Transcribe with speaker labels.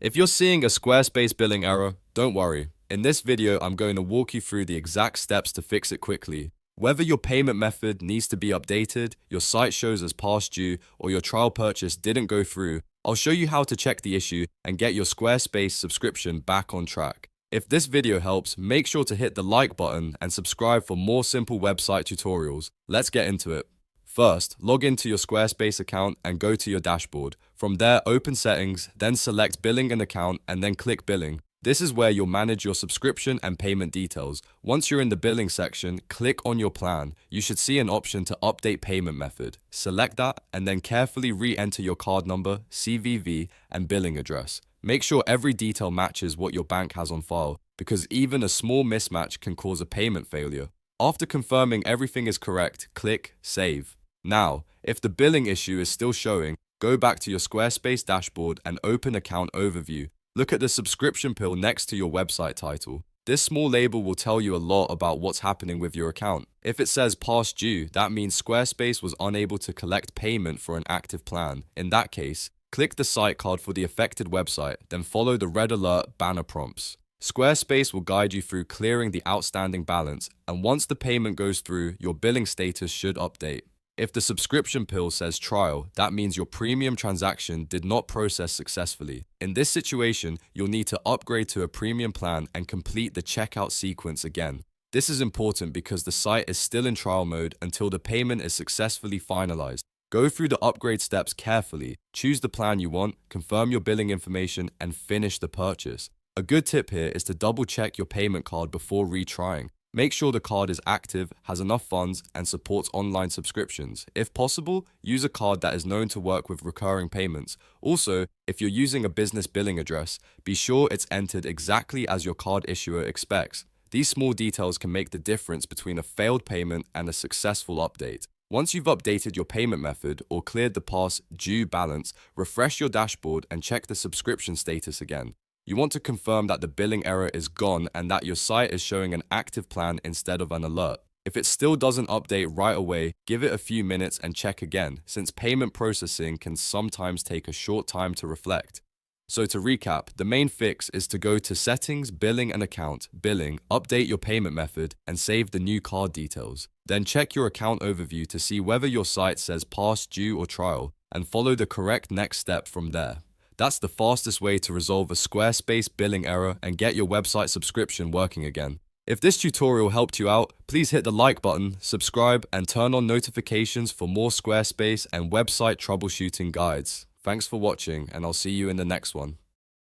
Speaker 1: If you're seeing a Squarespace billing error, don't worry. In this video, I'm going to walk you through the exact steps to fix it quickly. Whether your payment method needs to be updated, your site shows as past due, or your trial purchase didn't go through, I'll show you how to check the issue and get your Squarespace subscription back on track. If this video helps, make sure to hit the like button and subscribe for more simple website tutorials. Let's get into it. First, log into your Squarespace account and go to your dashboard. From there, open Settings, then select Billing and Account, and then click Billing. This is where you'll manage your subscription and payment details. Once you're in the billing section, click on your plan. You should see an option to update payment method. Select that and then carefully re-enter your card number, CVV, and billing address. Make sure every detail matches what your bank has on file, because even a small mismatch can cause a payment failure. After confirming everything is correct, click Save. Now, if the billing issue is still showing, go back to your Squarespace dashboard and open Account Overview. Look at the subscription pill next to your website title. This small label will tell you a lot about what's happening with your account. If it says past due, that means Squarespace was unable to collect payment for an active plan. In that case, click the site card for the affected website, then follow the red alert banner prompts. Squarespace will guide you through clearing the outstanding balance, and once the payment goes through, your billing status should update. If the subscription pill says trial, that means your premium transaction did not process successfully. In this situation, you'll need to upgrade to a premium plan and complete the checkout sequence again. This is important because the site is still in trial mode until the payment is successfully finalized. Go through the upgrade steps carefully, choose the plan you want, confirm your billing information, and finish the purchase. A good tip here is to double check your payment card before retrying. Make sure the card is active, has enough funds, and supports online subscriptions. If possible, use a card that is known to work with recurring payments. Also, if you're using a business billing address, be sure it's entered exactly as your card issuer expects. These small details can make the difference between a failed payment and a successful update. Once you've updated your payment method or cleared the past due balance, refresh your dashboard and check the subscription status again. You want to confirm that the billing error is gone and that your site is showing an active plan instead of an alert. If it still doesn't update right away, give it a few minutes and check again, since payment processing can sometimes take a short time to reflect. So to recap, the main fix is to go to Settings, Billing and Account, Billing, update your payment method, and save the new card details. Then check your account overview to see whether your site says past due or trial, and follow the correct next step from there. That's the fastest way to resolve a Squarespace billing error and get your website subscription working again. If this tutorial helped you out, please hit the like button, subscribe, and turn on notifications for more Squarespace and website troubleshooting guides. Thanks for watching, and I'll see you in the next one.